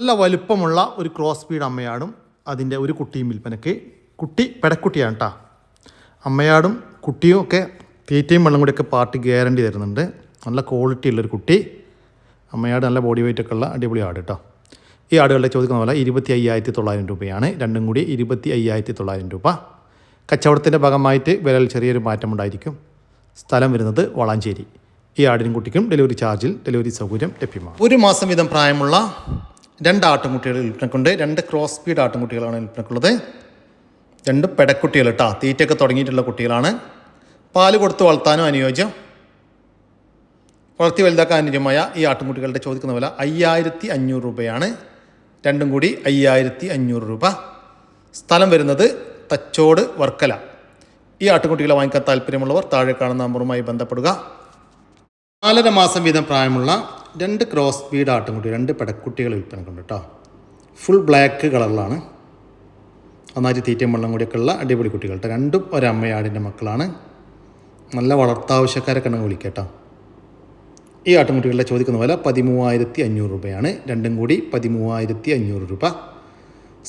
നല്ല വലുപ്പമുള്ള ഒരു ക്രോസ് ബീഡ് അമ്മയാടും അതിൻ്റെ ഒരു കുട്ടിയും വിൽപ്പനയ്ക്ക്. കുട്ടി പെടക്കുട്ടിയാണ് കേട്ടോ. അമ്മയാടും കുട്ടിയും ഒക്കെ തീറ്റയും വെള്ളം കൂടിയൊക്കെ പാർട്ടി ഗ്യാരണ്ടി തരുന്നുണ്ട്. നല്ല ക്വാളിറ്റി ഉള്ളൊരു കുട്ടി. അമ്മയാട് നല്ല ബോഡി വെയിറ്റ് ഒക്കെ ഉള്ള അടിപൊളി ആട് കേട്ടോ. ഈ ആടുകളുടെ ചോദിക്കുന്ന പോലെ 25,900 രൂപയാണ്. രണ്ടും കൂടി 25,900 രൂപ. കച്ചവടത്തിൻ്റെ ഭാഗമായിട്ട് വിലയിൽ ചെറിയൊരു മാറ്റമുണ്ടായിരിക്കും. സ്ഥലം വരുന്നത് വളാഞ്ചേരി. ഈ ആടിനും കുട്ടിക്കും ഡെലിവറി ചാർജിൽ ഡെലിവറി സൗകര്യം ലഭ്യമാണ്. ഒരു മാസം വീതം പ്രായമുള്ള 2 ആട്ടുംകുട്ടികൾ വിൽപ്പനക്കുണ്ട്. 2 ക്രോസ് സ്പീഡ് ആട്ടുംകുട്ടികളാണ് വിൽപ്പനക്കുള്ളത്. 2 പെടക്കുട്ടികൾ കേട്ടോ. തീറ്റയൊക്കെ തുടങ്ങിയിട്ടുള്ള കുട്ടികളാണ്. പാല് കൊടുത്ത് വളർത്താനും അനുയോജ്യം, വളർത്തി വലുതാക്കാൻ അനുയോജ്യമായ ഈ ആട്ടുംകുട്ടികളുടെ ചോദിക്കുന്ന വില 5,500 രൂപയാണ്. രണ്ടും കൂടി 5,500 രൂപ. സ്ഥലം വരുന്നത് തച്ചോട് വർക്കല. ഈ ആട്ടുംകുട്ടികളെ വാങ്ങിക്കാൻ താല്പര്യമുള്ളവർ താഴെ കാണുന്ന നമ്പറുമായി ബന്ധപ്പെടുക. 4.5 മാസം വീതം പ്രായമുള്ള 2 ക്രോസ് ബീഡ് ആട്ടുംകുട്ടികൾ, 2 പെടക്കുട്ടികൾ വിൽപ്പനക്കുണ്ട് കേട്ടോ. ഫുൾ ബ്ലാക്ക് കളറിലാണ്. നന്നായിട്ട് തീറ്റയും വെള്ളം കൂടിയൊക്കെ ഉള്ള അടിപൊളി കുട്ടികൾ കേട്ടോ. രണ്ടും ഒരമ്മയാടിൻ്റെ മക്കളാണ്. നല്ല വളർത്താവശ്യക്കാരൊക്കെ ഉണ്ടെങ്കിൽ വിളിക്കുക കേട്ടോ. ഈ ആട്ടുംകുട്ടികളുടെ ചോദിക്കുന്ന വില 13,500 രൂപയാണ്. രണ്ടും കൂടി 13,500 രൂപ.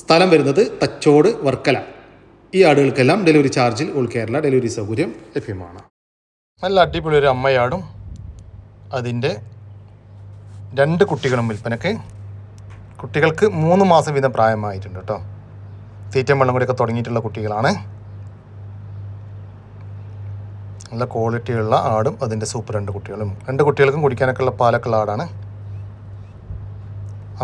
സ്ഥലം വരുന്നത് തച്ചോട് വർക്കല. ഈ ആടുകൾക്കെല്ലാം ഡെലിവറി ചാർജിൽ ഓൾ കേരള ഡെലിവറി സൗകര്യം ലഭ്യമാണ്. നല്ല അടിപൊളി ഒരു അമ്മയാടും അതിൻ്റെ 2 കുട്ടികളും വിൽപ്പനയ്ക്ക്. കുട്ടികൾക്ക് 3 മാസം വീതം പ്രായമായിട്ടുണ്ട് കേട്ടോ. തീറ്റയും വെള്ളം കൂടിയൊക്കെ തുടങ്ങിയിട്ടുള്ള കുട്ടികളാണ്. നല്ല ക്വാളിറ്റിയുള്ള ആടും അതിൻ്റെ സൂപ്പർ 2 കുട്ടികളും. 2 കുട്ടികൾക്കും കുടിക്കാനൊക്കെ ഉള്ള പാലൊക്കെ ഉള്ള ആടാണ്.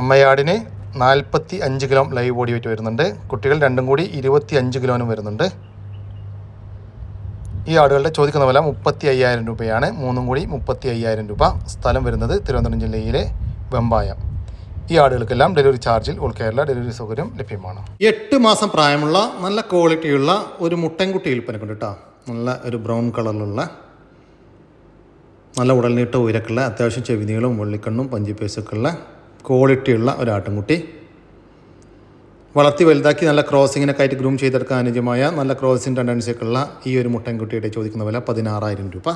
അമ്മയാടിന് 45 കിലോ ലൈവ് ബോഡി വെയിറ്റ് വരുന്നുണ്ട്. കുട്ടികൾ രണ്ടും കൂടി 25 കിലോനും വരുന്നുണ്ട്. ഈ ആടുകളുടെ ചോദിക്കുന്ന വില 35,000 രൂപയാണ്. മൂന്നും കൂടി 35,000 രൂപ. സ്ഥലം വരുന്നത് തിരുവനന്തപുരം ജില്ലയിലെ വെമ്പായം. ഈ ആടുകൾക്കെല്ലാം ഡെലിവറി ചാർജിൽ ഓൾ കേരള ഡെലിവറി സൗകര്യം ലഭ്യമാണ്. 8 മാസം പ്രായമുള്ള നല്ല ക്വാളിറ്റിയുള്ള ഒരു മുട്ടൻകുട്ടി വിൽപ്പനക്കുണ്ട് കേട്ടോ. നല്ല ഒരു ബ്രൗൺ കളറിലുള്ള നല്ല ഉടൽനീട്ട ഉയരക്കുള്ള അത്യാവശ്യം ചെവിനീളും വെള്ളിക്കണ്ണും പഞ്ചിപ്പേസൊക്കെ ഉള്ള ക്വാളിറ്റിയുള്ള ഒരു ആട്ടുംകുട്ടി. വളർത്തി വലുതാക്കി നല്ല ക്രോസിങ്ങിനൊക്കെ ആയിട്ട് ഗ്രൂം ചെയ്തെടുക്കാൻ അനുയോജ്യമായ നല്ല ക്രോസിങ് ടെൻഡൻസിയൊക്കെ ഉള്ള ഈ ഒരു മുട്ടൻകുട്ടിയുടെ ചോദിക്കുന്ന വില 16,000 രൂപ.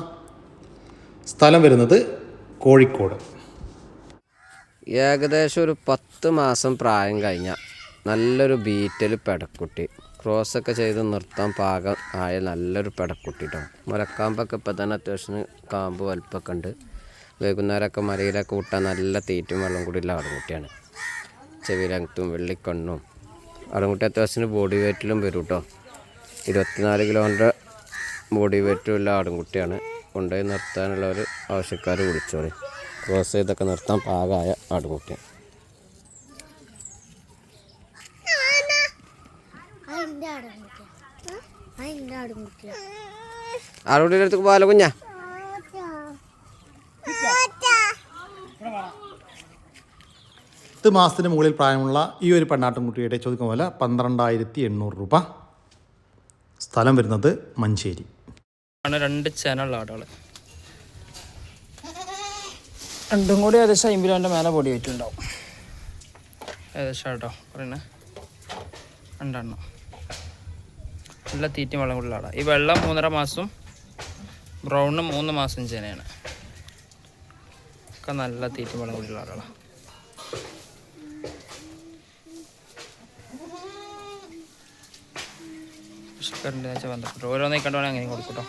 സ്ഥലം വരുന്നത് കോഴിക്കോട്. ഏകദേശം ഒരു 10 മാസം പ്രായം കഴിഞ്ഞ നല്ലൊരു ബീറ്റൽ പെടക്കുട്ടി, ക്രോസൊക്കെ ചെയ്ത് നിർത്താൻ പാകം ആയ നല്ലൊരു പെടക്കുട്ടി കേട്ടോ. മുലക്കാമ്പൊക്കെ ഇപ്പം തന്നെ അത്യാവശ്യം കാമ്പ് വലുപ്പമൊക്കെ ഉണ്ട്. വൈകുന്നേരമൊക്കെ മരയിലൊക്കെ വിട്ടാൽ നല്ല തീറ്റും വെള്ളം കൂടിയുള്ള ആടുകുട്ടിയാണ്. ചെവിയിലകത്തും വെള്ളിക്കണ്ണും ആടുകുട്ടി അത്യാവശ്യത്തിന് ബോഡി വെയ്റ്റിലും വരും കേട്ടോ. 24 കിലോൻ്റെ ബോഡി വെയ്റ്റും ഉള്ള ആടുകുട്ടിയാണ്. കൊണ്ടുപോയി നിർത്താനുള്ളവർ ആവശ്യക്കാർ വിളിച്ചോളി. ക്രോസ് ചെയ്തൊക്കെ നിർത്താൻ പാകമായ ആടുകുട്ടി. ആടുകുട്ടിയുടെ അടുത്ത് പോകാലോ കുഞ്ഞാ. 10 മാസത്തിന് മുകളിൽ പ്രായമുള്ള ഈ ഒരു പെണ്ണാട്ടുംകുട്ടിയുടെ ചോദിക്കുന്ന പോലെ 12,800 രൂപ. സ്ഥലം വരുന്നത് മഞ്ചേരി. 2 ചാനലുള്ള ആടുകൾ, രണ്ടും കൂടി ഏകദേശം 50 കിലോൻ്റെ മേലെ പൊടി വെച്ചിട്ടുണ്ടാവും. ഏകദേശം കേട്ടോ പറയുന്നത് 2 എണ്ണം. നല്ല തീറ്റയും വെള്ളം കൂടി ആടാം. ഈ വെള്ളം 3.5 മാസം, ബ്രൗണ് 3 മാസം ചേനയാണ്. ഒക്കെ നല്ല തീറ്റയും വെള്ളം കൂടിയുള്ള ആടുകളാണ്. ബന്ധപ്പെട്ടു ഓരോന്നേ കണ്ടുവേണേ അങ്ങനെ കൊടുക്കട്ടോ.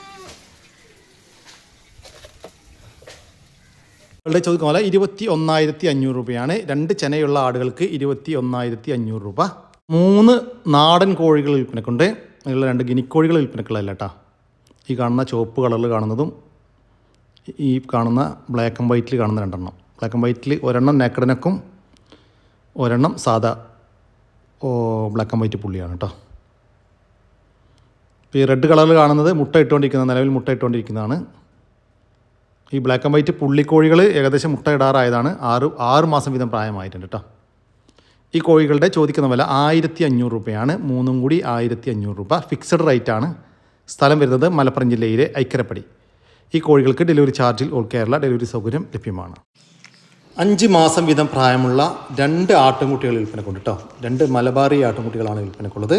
ചോദിക്കുന്ന പോലെ 21,500 രൂപയാണ്. 2 ചെനയുള്ള ആടുകൾക്ക് 21,500 രൂപ. 3 നാടൻ കോഴികൾ വിൽപ്പനക്കുണ്ട്. അതിലുള്ള 2 ഗിനിക്കോഴികൾ വിൽപ്പനക്കുള്ളതല്ല കേട്ടോ. ഈ കാണുന്ന ചുവപ്പ് കളറിൽ കാണുന്നതും ഈ കാണുന്ന ബ്ലാക്ക് ആൻഡ് വൈറ്റിൽ കാണുന്ന 2 എണ്ണം. ബ്ലാക്ക് ആൻഡ് വൈറ്റിൽ ഒരെണ്ണം നേക്കടനക്കും ഒരെണ്ണം സാധാ ബ്ലാക്ക് ആൻഡ് വൈറ്റ് പുള്ളിയാണ് കേട്ടോ. ഇപ്പോൾ ഈ റെഡ് കളറിൽ കാണുന്നത് നിലവിൽ മുട്ട ഇട്ടുകൊണ്ടിരിക്കുന്നതാണ്. ഈ ബ്ലാക്ക് ആൻഡ് വൈറ്റ് പുള്ളിക്കോഴികൾ ഏകദേശം മുട്ട ഇടാറായതാണ്. 6 മാസം വീതം പ്രായമായിട്ടുണ്ട് കേട്ടോ. ഈ കോഴികളുടെ ചോദിക്കുന്ന വില 1,500 രൂപയാണ്. മൂന്നും കൂടി 1,500 രൂപ. ഫിക്സഡ് റേറ്റാണ്. സ്ഥലം വരുന്നത് മലപ്പുറം ജില്ലയിലെ ഐക്കരപ്പടി. ഈ കോഴികൾക്ക് ഡെലിവറി ചാർജിൽ ഓൾ കേരള ഡെലിവറി സൗകര്യം ലഭ്യമാണ്. 5 മാസം വീതം പ്രായമുള്ള 2 ആട്ടുംകുട്ടികൾ വിൽപ്പനക്കുണ്ട് കേട്ടോ. 2 മലബാറി ആട്ടുംകുട്ടികളാണ് വിൽപ്പനക്കുള്ളത്.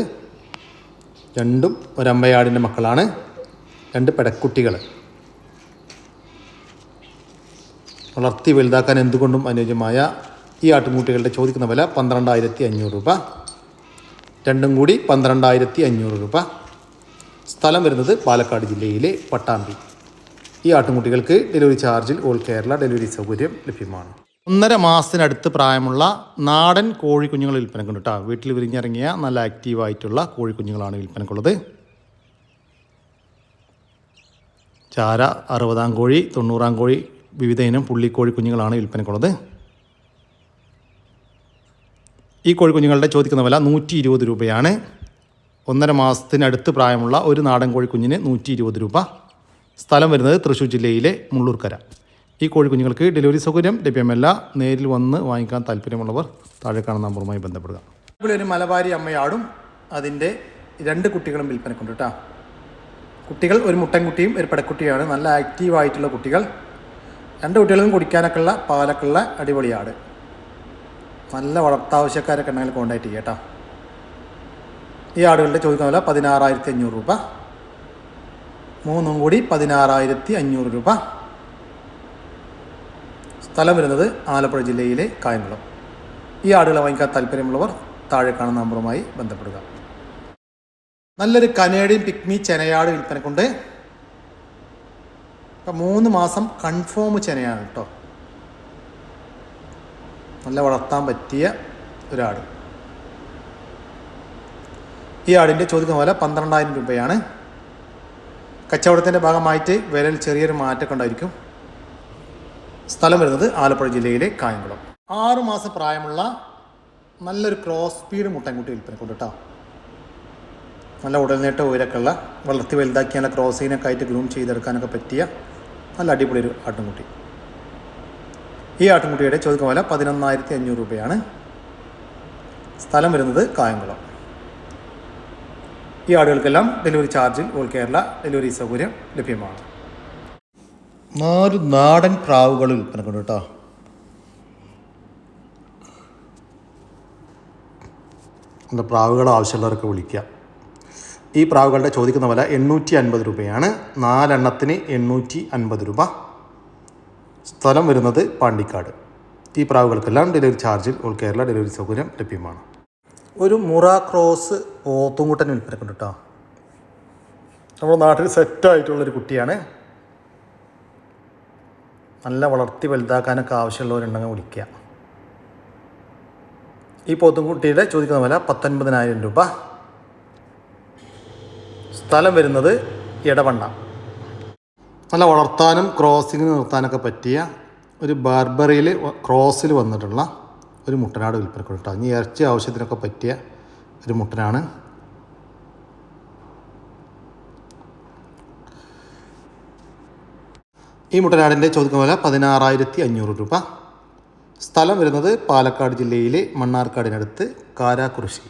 രണ്ടും ഒരമ്മയാടിൻ്റെ മക്കളാണ്. 2 പെടക്കുട്ടികൾ. വളർത്തി വലുതാക്കാൻ എന്തുകൊണ്ടും അനുയോജ്യമായ ഈ ആട്ടുംകുട്ടികളുടെ ചോദിക്കുന്ന വില 12,500 രൂപ. രണ്ടും കൂടി 12,500 രൂപ. സ്ഥലം വരുന്നത് പാലക്കാട് ജില്ലയിലെ പട്ടാമ്പി. ഈ ആട്ടുംകുട്ടികൾക്ക് ഡെലിവറി ചാർജിൽ ഓൾ കേരള ഡെലിവറി സൗകര്യം ലഭ്യമാണ്. 1.5 മാസത്തിനടുത്ത് പ്രായമുള്ള നാടൻ കോഴിക്കുഞ്ഞുങ്ങൾ വിൽപ്പനക്കുണ്ട് കേട്ടോ. വീട്ടിൽ വിരിഞ്ഞിറങ്ങിയ നല്ല ആക്റ്റീവായിട്ടുള്ള കോഴിക്കുഞ്ഞുങ്ങളാണ് വിൽപ്പനക്കുള്ളത്. ചാര 60-ാം കോഴി, 90-ാം കോഴി, വിവിധ ഇനം പുള്ളിക്കോഴി കുഞ്ഞുങ്ങളാണ് വിൽപ്പനക്കുള്ളത്. ഈ കോഴിക്കുഞ്ഞുങ്ങളുടെ ചോദിക്കുന്ന വില 120 രൂപയാണ്. 1.5 മാസത്തിനടുത്ത് പ്രായമുള്ള ഒരു നാടൻ കോഴിക്കുഞ്ഞിന് 120 രൂപ. സ്ഥലം വരുന്നത് തൃശ്ശൂർ ജില്ലയിലെ മുള്ളൂർക്കര. ഈ കോഴിക്കുഞ്ഞുങ്ങൾക്ക് ഡെലിവറി സൗകര്യം ലഭ്യമല്ല. നേരിൽ വന്ന് വാങ്ങിക്കാൻ താല്പര്യമുള്ളവർ താഴെ കാണുന്ന നമ്പറുമായി ബന്ധപ്പെടുക. ഇവിടെ ഒരു മലബാരി അമ്മയാടും അതിൻ്റെ 2 കുട്ടികളും വിൽപ്പനക്കുണ്ട് കേട്ടോ. കുട്ടികൾ ഒരു മുട്ടൻകുട്ടിയും ഒരു പെടക്കുട്ടിയാണ്. നല്ല ആക്റ്റീവായിട്ടുള്ള കുട്ടികൾ. 2 കുട്ടികളും കുടിക്കാനൊക്കെ ഉള്ള പാലൊക്കെയുള്ള അടിപൊളി ആട്. നല്ല വളർത്താവശ്യക്കാരൊക്കെ ഉണ്ടെങ്കിൽ കോൺടാക്ട് ചെയ്യാം കേട്ടോ. ഈ ആടുകളുടെ ചോദിക്കുന്ന വില 16,500 രൂപ. 3 കൂടി 16,500 രൂപ. സ്ഥലം വരുന്നത് ആലപ്പുഴ ജില്ലയിലെ കായംകുളം. ഈ ആടുകളെ വാങ്ങിക്കാൻ താല്പര്യമുള്ളവർ താഴെ കാണുന്ന നമ്പറുമായി ബന്ധപ്പെടുക. നല്ലൊരു കനേഡിയൻ പിക്മി ചെനയാട് വിൽപ്പനക്കുണ്ട്. ഇപ്പം 3 മാസം കൺഫേം ചെനയാണ് കേട്ടോ. നല്ല വളർത്താൻ പറ്റിയ ഒരാട്. ഈ ആടിൻ്റെ ചോദിക്കുന്ന വില 12,000 രൂപയാണ്. കച്ചവടത്തിൻ്റെ ഭാഗമായിട്ട് വിലയിൽ ചെറിയൊരു മാറ്റമൊക്കെ ഉണ്ടായിരിക്കും. സ്ഥലം വരുന്നത് ആലപ്പുഴ ജില്ലയിലെ കായംകുളം. 6 മാസം പ്രായമുള്ള നല്ലൊരു ക്രോസ് സ്പീഡ് മുട്ടൻകുട്ടി വിൽപ്പനക്കുണ്ട് കേട്ടോ. നല്ല ഉടൽനേട്ട ഉയരമൊക്കെ ഉള്ള വളർത്തി വലുതാക്കി നല്ല ക്രോസിനൊക്കെ ആയിട്ട് ഗ്രൂം ചെയ്തെടുക്കാനൊക്കെ പറ്റിയ നല്ല അടിപൊളി ഒരു ആട്ടുംകുട്ടി. ഈ ആട്ടുംകുട്ടിയുടെ ചോദിക്കുന്ന വില 11,500 രൂപയാണ്. സ്ഥലം വരുന്നത് കായംകുളം. ഈ ആടുകൾക്കെല്ലാം ഡെലിവറി ചാർജിൽ ഓൾ കേരള ഡെലിവറി സൗകര്യം ലഭ്യമാണ്. 4 നാടൻ പ്രാവുകൾ വിൽപ്പനക്കുണ്ട് കേട്ടോ. എൻ്റെ പ്രാവുകൾ ആവശ്യമുള്ളവർക്ക് വിളിക്കാം. ഈ പ്രാവുകളുടെ ചോദിക്കുന്ന വില 850 രൂപയാണ്. 4 എണ്ണത്തിന് 850 രൂപ. സ്ഥലം വരുന്നത് പാണ്ടിക്കാട്. ഈ പ്രാവുകൾക്കെല്ലാം ഡെലിവറി ചാർജിൽ ഓൾ കേരള ഡെലിവറി സൗകര്യം ലഭ്യമാണ്. ഒരു മുറ ക്രോസ് പോത്തുംകുട്ടൻ വിൽപ്പനക്കുണ്ട് കേട്ടോ. നമ്മുടെ നാട്ടിൽ സെറ്റായിട്ടുള്ളൊരു കുട്ടിയാണ്. നല്ല വളർത്തി വലുതാക്കാനൊക്കെ ആവശ്യമുള്ളവരുണ്ടെങ്കിൽ വിളിക്കുക. ഈ പോത്തുംകുട്ടിയുടെ ചോദിക്കുന്ന വില 19,000 രൂപ. സ്ഥലം വരുന്നത് എടവണ്ണ. നല്ല വളർത്താനും ക്രോസിങ് നിർത്താനൊക്കെ പറ്റിയ ഒരു ബാർബറിയിൽ ക്രോസിൽ വന്നിട്ടുള്ള ഒരു മുട്ടനാട് വിൽപ്പനക്കുണ്ട് കേട്ടോ. ഇനി ഇറച്ചി ആവശ്യത്തിനൊക്കെ പറ്റിയ ഒരു മുട്ടനാണ്. ഈ മുട്ടനാടിൻ്റെ ചോദിക്കുന്ന വില 16,500 രൂപ. സ്ഥലം വരുന്നത് പാലക്കാട് ജില്ലയിലെ മണ്ണാർക്കാടിനടുത്ത് കാരാക്കുറിശി.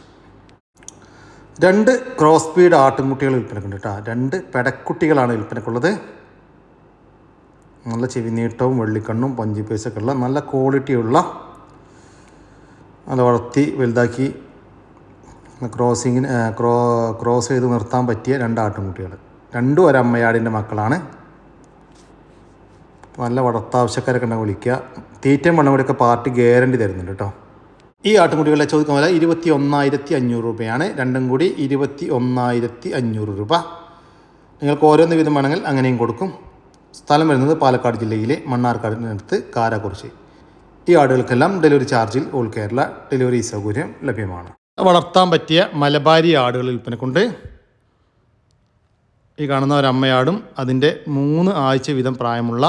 2 ക്രോസ് സ്പീഡ് ആട്ടുംകുട്ടികൾ വിൽപ്പനക്കുണ്ട് കേട്ടോ. 2 പെടക്കുട്ടികളാണ് വിൽപ്പനക്കുള്ളത്. നല്ല ചെവിനീട്ടവും വെള്ളിക്കണ്ണും പഞ്ചിപ്പേസൊക്കെ ഉള്ള നല്ല ക്വാളിറ്റിയുള്ള നല്ല വളർത്തി വലുതാക്കി ക്രോസ് ചെയ്ത് നിർത്താൻ പറ്റിയ 2 ആട്ടുംകുട്ടികൾ. 2 ഒരമ്മയാടിൻ്റെ മക്കളാണ്. നല്ല വളർത്താവശ്യക്കാരൊക്കെ ഉണ്ടെങ്കിൽ വിളിക്കുക. തീറ്റയും വെള്ളം കൂടിയൊക്കെ പാർട്ടി ഗ്യാരണ്ടി തരുന്നുണ്ട് കേട്ടോ. ഈ ആട്ടുംകുട്ടികളെ ചോദിക്കുന്ന വില 21,500 രൂപയാണ്. 2 കൂടി 21,500 രൂപ. നിങ്ങൾക്ക് ഓരോന്ന് വിധം വേണമെങ്കിൽ അങ്ങനെയും കൊടുക്കും. സ്ഥലം വരുന്നത് പാലക്കാട് ജില്ലയിലെ മണ്ണാർക്കാടിനടുത്ത് കാരാക്കുറിശി. ഈ ആടുകൾക്കെല്ലാം ഡെലിവറി ചാർജിൽ ഓൾ കേരള ഡെലിവറി സൗകര്യം ലഭ്യമാണ്. വളർത്താൻ പറ്റിയ മലബാരി ആടുകൾ വിൽപ്പനക്കുണ്ട്. ഈ കാണുന്ന ഒരമ്മയാടും അതിൻ്റെ 3 ആഴ്ച വീതം പ്രായമുള്ള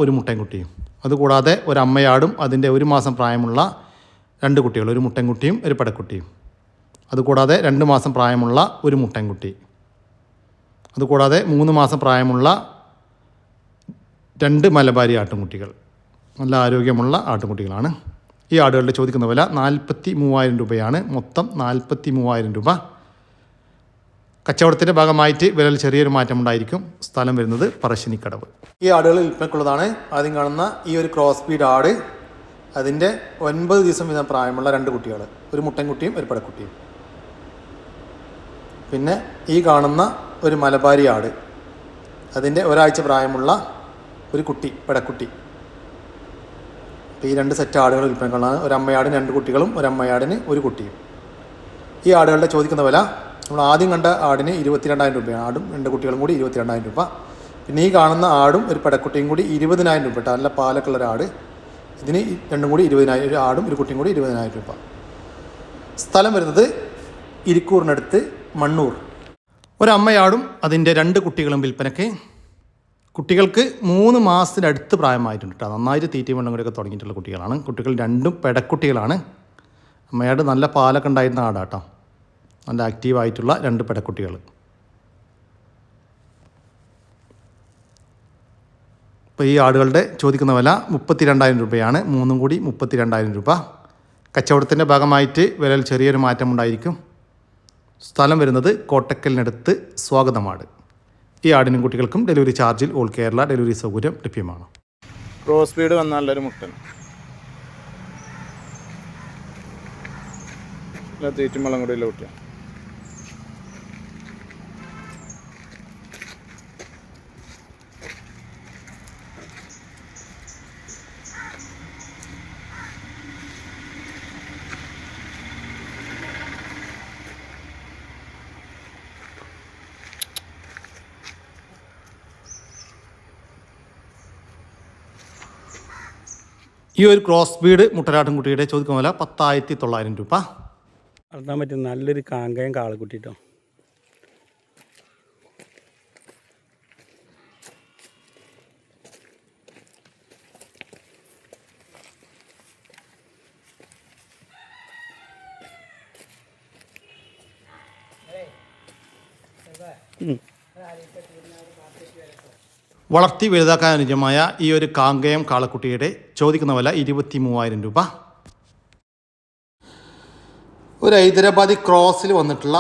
ഒരു മുട്ടൻകുട്ടിയും. അതുകൂടാതെ ഒരമ്മയാടും അതിൻ്റെ 1 മാസം പ്രായമുള്ള 2 കുട്ടികൾ, ഒരു മുട്ടൻകുട്ടിയും ഒരു പെടക്കുട്ടിയും. അതുകൂടാതെ 2 മാസം പ്രായമുള്ള ഒരു മുട്ടൻകുട്ടി. അതുകൂടാതെ 3 മാസം പ്രായമുള്ള 2 മലബാരി ആട്ടുംകുട്ടികൾ. നല്ല ആരോഗ്യമുള്ള ആട്ടുംകുട്ടികളാണ്. ഈ ആടുകളുടെ ചോദിക്കുന്ന വില 43,000 രൂപയാണ്. മൊത്തം 43,000 രൂപ. കച്ചവടത്തിൻ്റെ ഭാഗമായിട്ട് വിലയിൽ ചെറിയൊരു മാറ്റമുണ്ടായിരിക്കും. സ്ഥലം വരുന്നത് പറശ്ശിനിക്കടവ്. ഈ ആടുകൾ വിൽപ്പനക്കുള്ളതാണ്. ആദ്യം കാണുന്ന ഈ ഒരു ക്രോസ് സ്പീഡ് ആട്, അതിൻ്റെ 9 ദിവസം വീതം പ്രായമുള്ള 2 കുട്ടികൾ, ഒരു മുട്ടൻകുട്ടിയും ഒരു പെടക്കുട്ടിയും. പിന്നെ ഈ കാണുന്ന ഒരു മലബാരി ആട്, അതിൻ്റെ 1 ആഴ്ച പ്രായമുള്ള ഒരു കുട്ടി, പെടക്കുട്ടി. ഈ 2 സെറ്റ് ആടുകൾ വിൽപ്പനക്കുള്ളതാണ്. ഒരു അമ്മയാടിന് 2 കുട്ടികളും ഒരു അമ്മയാടിന് 1 കുട്ടിയും. ഈ ആടുകളുടെ ചോദിക്കുന്ന വില നമ്മൾ ആദ്യം കണ്ട ആടിന് 22,000 രൂപയാണ്. ആടും 2 കുട്ടികളും കൂടി 22,000 രൂപ. പിന്നെ ഈ കാണുന്ന ആടും ഒരു പെടക്കുട്ടിയും കൂടി 20,000 രൂപ. നല്ല പാലൊക്കെ ഉള്ള ഒരാട്. ഇതിന് രണ്ടും കൂടി 20,000, ഒരു ആടും ഒരു കുട്ടിയും കൂടി 20,000 രൂപ. സ്ഥലം വരുന്നത് ഇരിക്കൂറിനടുത്ത് മണ്ണൂർ. ഒരമ്മയാടും അതിൻ്റെ 2 കുട്ടികളും വിൽപ്പനയ്ക്ക്. കുട്ടികൾക്ക് 3 മാസത്തിനടുത്ത് പ്രായമായിട്ടുണ്ട് കേട്ടോ. നന്നായിട്ട് തീറ്റയും വെള്ളം കൂടിയൊക്കെ തുടങ്ങിയിട്ടുള്ള കുട്ടികളാണ്. കുട്ടികൾ 2 പെടക്കുട്ടികളാണ്. അമ്മയാട് നല്ല പാലൊക്കെ ഉണ്ടായിരുന്ന ആടാട്ടോ. നല്ല ആക്റ്റീവായിട്ടുള്ള 2 പെടക്കുട്ടികൾ. ഇപ്പോൾ ഈ ആടുകളുടെ ചോദിക്കുന്ന വില 32,000 രൂപയാണ്. 3 കൂടി 32,000 രൂപ. കച്ചവടത്തിൻ്റെ ഭാഗമായിട്ട് വിലയിൽ ചെറിയൊരു മാറ്റമുണ്ടായിരിക്കും. സ്ഥലം വരുന്നത് കോട്ടക്കലിനടുത്ത് സ്വാഗതമാട്. ഈ ആടിനും കുട്ടികൾക്കും ഡെലിവറി ചാർജിൽ ഓൾ കേരള ഡെലിവറി സൗകര്യം ലഭ്യമാണ്. ക്രോസ് ബീഡ് വന്നാലൊരു മുട്ടൻ തീറ്റും വെള്ളം കൂടി ഇല്ല കുട്ടിയാണ്. ഈ ഒരു ക്രോസ് ബീഡ് മുട്ടനാട്ടുംകുട്ടിയുടെ ചോദിക്കുന്ന വില 10,900 രൂപ. വളർത്താൻ പറ്റും നല്ലൊരു കാങ്കയം കാളക്കുട്ടി കേട്ടോ. വളർത്തി വലുതാക്കാൻ അനുയോജ്യമായ ഈ ഒരു കാങ്കയം കാളക്കുട്ടിയുടെ ചോദിക്കുന്ന വില 23,000 രൂപ. ഒരു ഹൈദരാബാദി ക്രോസിൽ വന്നിട്ടുള്ള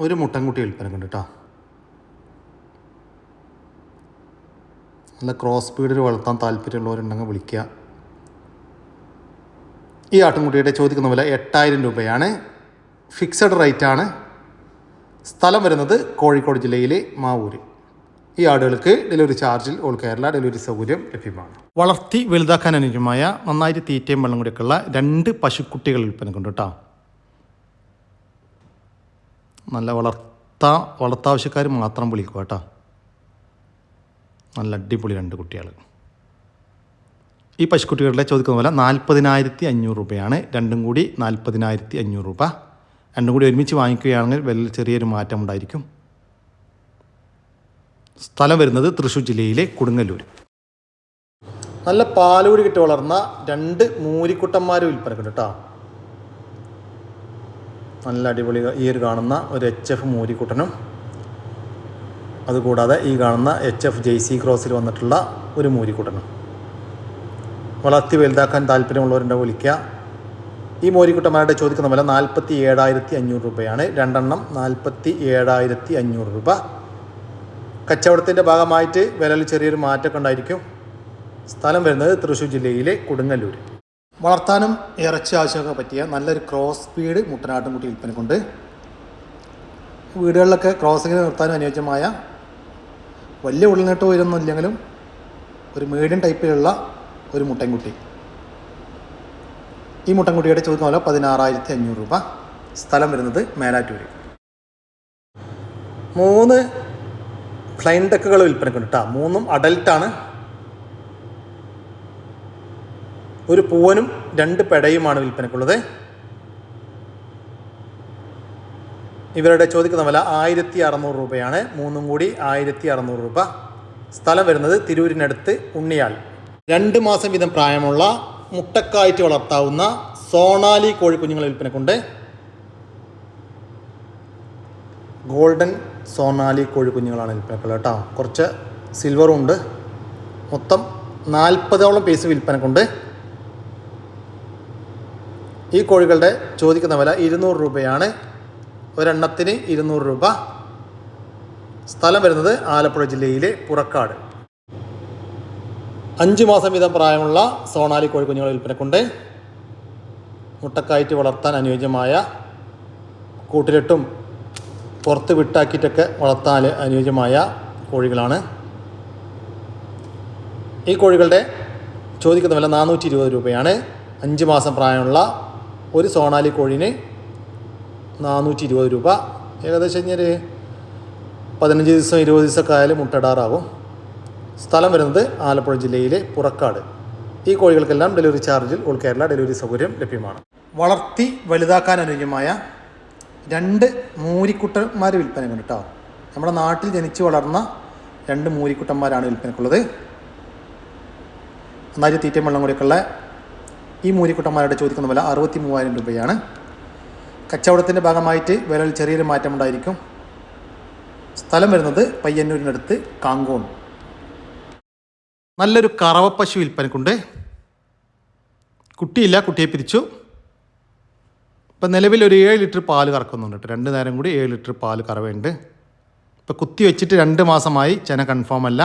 ഒരു മുട്ടൻകുട്ടി വിൽപ്പനക്കുണ്ട് കേട്ടോ. നല്ല ക്രോസ് സ്പീഡിൽ വളർത്താൻ താല്പര്യമുള്ളവരുണ്ടെങ്കിൽ വിളിക്കുക. ഈ ആട്ടിൻകുട്ടിയുടെ ചോദിക്കുന്ന വില 8,000 രൂപയാണ്. ഫിക്സഡ് റേറ്റാണ്. സ്ഥലം വരുന്നത് കോഴിക്കോട് ജില്ലയിലെ മാവൂർ. ഈ ആടുകൾക്ക് ഡെലിവറി ചാർജിൽ ഓൾ കേരള ഡെലിവറി സൗകര്യം ലഭ്യമാണ്. വളർത്തി വലുതാക്കാൻ അനുയോജ്യമായ നന്നായിട്ട് തീറ്റയും വെള്ളം കൂടിയൊക്കെയുള്ള 2 പശുക്കുട്ടികൾ വിൽപ്പനക്കുണ്ട് കേട്ടോ. നല്ല വളർത്താവശ്യക്കാർ മാത്രം വിളിക്കുക കേട്ടോ. നല്ല അടിപൊളി 2 കുട്ടികൾ. ഈ പശുക്കുട്ടികളുടെ ചോദിക്കുന്ന വില 40,500 രൂപയാണ്. 2 കൂടി 40,500 രൂപ. 2 കൂടി ഒരുമിച്ച് വാങ്ങിക്കുകയാണെങ്കിൽ വലിയ ചെറിയൊരു മാറ്റം ഉണ്ടായിരിക്കും. സ്ഥലം വരുന്നത് തൃശ്ശൂർ ജില്ലയിലെ കൊടുങ്ങല്ലൂർ. നല്ല പാലുകൂടി കിട്ടി വളർന്ന 2 മൂരിക്കുട്ടന്മാർ വിൽപ്പനക്കുണ്ട് കേട്ടോ. നല്ല അടിപൊളി ഈ ഒരു കാണുന്ന ഒരു HF മൂരിക്കുട്ടനും അതുകൂടാതെ ഈ കാണുന്ന HF JC ക്രോസിൽ വന്നിട്ടുള്ള ഒരു മൂരിക്കുട്ടനും. വളർത്തി വലുതാക്കാൻ താല്പര്യമുള്ളവരുണ്ട് വിളിക്കുക. ഈ മൂരിക്കുട്ടന്മാരുടെ ചോദിക്കുന്ന വില 47,500 രൂപയാണ്. 2 എണ്ണം 47,500 രൂപ. കച്ചവടത്തിൻ്റെ ഭാഗമായിട്ട് വിലയിൽ ചെറിയൊരു മാറ്റമൊക്കെ ഉണ്ടായിരിക്കും. സ്ഥലം വരുന്നത് തൃശ്ശൂർ ജില്ലയിലെ കൊടുങ്ങല്ലൂർ. വളർത്താനും ഇറച്ചി ആവശ്യമൊക്കെ പറ്റിയ നല്ലൊരു ക്രോസ് സ്പീഡ് മുട്ടനാട്ടുംകുട്ടി വിൽപ്പനക്കുണ്ട്. വീടുകളിലൊക്കെ ക്രോസിങ്ങിന് നിർത്താനും അനുയോജ്യമായ വലിയ ഉള്ളിനീട്ട് ഉയരൊന്നും ഇല്ലെങ്കിലും ഒരു മീഡിയം ടൈപ്പിലുള്ള ഒരു മുട്ടൻകുട്ടി. ഈ മുട്ടൻകുട്ടിയുടെ ചോദിക്കുന്ന വില 16,500 രൂപ. സ്ഥലം വരുന്നത് മേലാറ്റൂർ. 3 ഫ്ലൈൻ ഡക്കുകൾ വിൽപ്പനക്കുണ്ട് കേട്ടോ. 3ഉം അഡൽട്ടാണ്. ഒരു പൂവനും 2 പെടയുമാണ് വിൽപ്പനക്കുള്ളത്. ഇവരുടെ ചോദിക്കുന്ന വില 1,600 രൂപയാണ്. 3ഉം കൂടി 1,600 രൂപ. സ്ഥലം വരുന്നത് തിരൂരിനടുത്ത് ഉണ്ണിയാൽ. 2 മാസം വീതം പ്രായമുള്ള മുട്ടക്കായിട്ട് വളർത്താവുന്ന സോണാലി കോഴിക്കുഞ്ഞുങ്ങൾ വിൽപ്പനക്കുണ്ട്. ഗോൾഡൻ സോണാലി കോഴിക്കുഞ്ഞുങ്ങളാണ് വിൽപ്പനക്കുള്ളത് കേട്ടോ. കുറച്ച് സിൽവറും ഉണ്ട്. മൊത്തം 40ഓളം പീസ് വിൽപ്പനക്കുണ്ട്. ഈ കോഴികളുടെ ചോദിക്കുന്ന വില 200 രൂപയാണ്. ഒരെണ്ണത്തിന് 200 രൂപ. സ്ഥലം വരുന്നത് ആലപ്പുഴ ജില്ലയിലെ പുറക്കാട്. 5 മാസം വീതം പ്രായമുള്ള സോണാലി കോഴിക്കുഞ്ഞുങ്ങൾ വിൽപ്പനക്കുണ്ട്. മുട്ടക്കായിട്ട് വളർത്താൻ അനുയോജ്യമായ കൂട്ടിലിട്ടും പുറത്ത് വിട്ടാക്കിയിട്ടൊക്കെ വളർത്താൻ അനുയോജ്യമായ കോഴികളാണ്. ഈ കോഴികളുടെ ചോദിക്കുന്ന വില 420 രൂപയാണ്. 5 മാസം പ്രായമുള്ള ഒരു സോണാലി കോഴീന് 420 രൂപ. ഏകദേശം ഒരു 15 ദിവസം 20 ദിവസമൊക്കെ ആയാലും മുട്ടയിടാറാകും. സ്ഥലം വരുന്നത് ആലപ്പുഴ ജില്ലയിലെ പുറക്കാട്. ഈ കോഴികൾക്കെല്ലാം ഡെലിവറി ചാർജിൽ ഓൾ കേരള ഡെലിവറി സൗകര്യം ലഭ്യമാണ്. വളർത്തി വലുതാക്കാൻ അനുയോജ്യമായ 2 മൂരിക്കുട്ടന്മാർ വിൽപ്പനയുണ്ട് കേട്ടോ. നമ്മുടെ നാട്ടിൽ ജനിച്ച് വളർന്ന 2 മൂരിക്കുട്ടന്മാരാണ് വിൽപ്പനക്കുള്ളത്. നന്നായി തീറ്റയും വെള്ളം കൂടിയൊക്കെയുള്ള ഈ മൂരിക്കുട്ടന്മാരുടെ ചോദിക്കുന്ന വില 63,000 രൂപയാണ്. കച്ചവടത്തിൻ്റെ ഭാഗമായിട്ട് വിലയിൽ ചെറിയൊരു മാറ്റമുണ്ടായിരിക്കും. സ്ഥലം വരുന്നത് പയ്യന്നൂരിനടുത്ത് കാങ്കോൺ. നല്ലൊരു കറവപ്പശു വിൽപ്പനക്കുണ്ട്. കുട്ടിയില്ല, കുട്ടിയെ പിരിച്ചു. ഇപ്പം നിലവിൽ ഒരു 7 ലിറ്റർ പാല് കറക്കുന്നുണ്ട് കേട്ടോ. 2 നേരം കൂടി 7 ലിറ്റർ പാല് കറവയുണ്ട്. ഇപ്പം കുത്തി വെച്ചിട്ട് 2 മാസമായി. ചെന കൺഫേം അല്ല.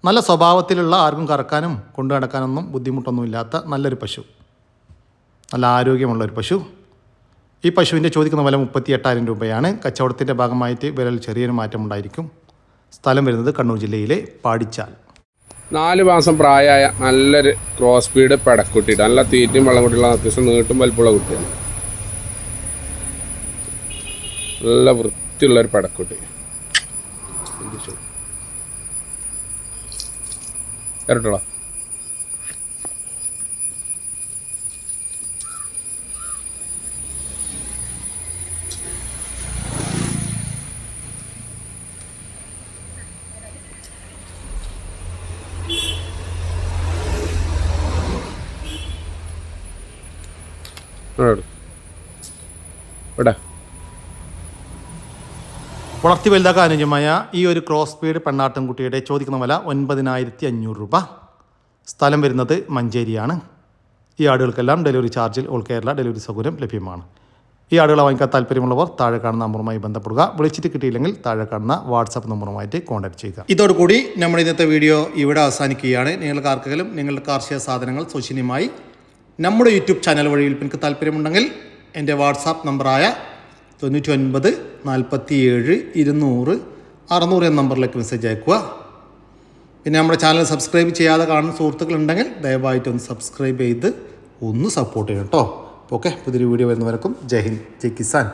നല്ല സ്വഭാവത്തിലുള്ള, ആർക്കും കറക്കാനും കൊണ്ടു നടക്കാനൊന്നും ബുദ്ധിമുട്ടൊന്നും ഇല്ലാത്ത നല്ലൊരു പശു, നല്ല ആരോഗ്യമുള്ളൊരു പശു. ഈ പശുവിൻ്റെ ചോദിക്കുന്ന വില 38,000 രൂപയാണ്. കച്ചവടത്തിൻ്റെ ഭാഗമായിട്ട് വിലയിൽ ചെറിയൊരു മാറ്റമുണ്ടായിരിക്കും. സ്ഥലം വരുന്നത് കണ്ണൂർ ജില്ലയിലെ പാടിച്ചാൽ. 4 മാസം പ്രായമായ നല്ലൊരു ക്രോസ് ബീഡ് പെടക്കുട്ടിയിട്ട് നല്ല തീറ്റയും വെള്ളം കുട്ടിയുള്ള അത്യാവശ്യം നീട്ടും വലിപ്പമുള്ള കുട്ടിയാണ്. നല്ല വൃത്തിയുള്ളൊരു പെടക്കുട്ടി. കേട്ടോളാം. ഇവിടെ വളർത്തി വലുതാക്കാൻ അനുയോജ്യമായ ഈ ഒരു ക്രോസ് ബീഡ് പെണ്ണാട്ടിൻകുട്ടിയുടെ ചോദിക്കുന്ന വില 9,500 രൂപ. സ്ഥലം വരുന്നത് മഞ്ചേരിയാണ്. ഈ ആടുകൾക്കെല്ലാം ഡെലിവറി ചാർജിൽ ഓൾ കേരള ഡെലിവറി സൗകര്യം ലഭ്യമാണ്. ഈ ആടുകളെ വാങ്ങിക്കാൻ താല്പര്യമുള്ളവർ താഴെ കാണുന്ന നമ്പറുമായി ബന്ധപ്പെടുക. വിളിച്ചിട്ട് കിട്ടിയില്ലെങ്കിൽ താഴെ കാണുന്ന വാട്സാപ്പ് നമ്പറുമായിട്ട് കോൺടാക്ട് ചെയ്യുക. ഇതോടുകൂടി നമ്മുടെ ഇന്നത്തെ വീഡിയോ ഇവിടെ അവസാനിക്കുകയാണ്. നിങ്ങൾക്ക് ആർക്കെങ്കിലും നിങ്ങളുടെ കാർഷിക സാധനങ്ങൾ സൗജന്യമായി നമ്മുടെ യൂട്യൂബ് ചാനൽ വഴി വിൽപ്പനയ്ക്ക് താല്പര്യമുണ്ടെങ്കിൽ എൻ്റെ വാട്സാപ്പ് നമ്പറായ 99 47 200 600 എന്ന നമ്പറിലേക്ക് മെസ്സേജ് അയക്കുക. പിന്നെ നമ്മുടെ ചാനൽ സബ്സ്ക്രൈബ് ചെയ്യാതെ കാണുന്ന സുഹൃത്തുക്കളുണ്ടെങ്കിൽ ദയവായിട്ടൊന്ന് സബ്സ്ക്രൈബ് ചെയ്ത് ഒന്ന് സപ്പോർട്ട് ചെയ്യണം കേട്ടോ. ഓക്കെ, പുതിയൊരു വീഡിയോ വരുന്നവർക്കും ജയ് ഹിന്ദ്, ജയ് കിസാൻ.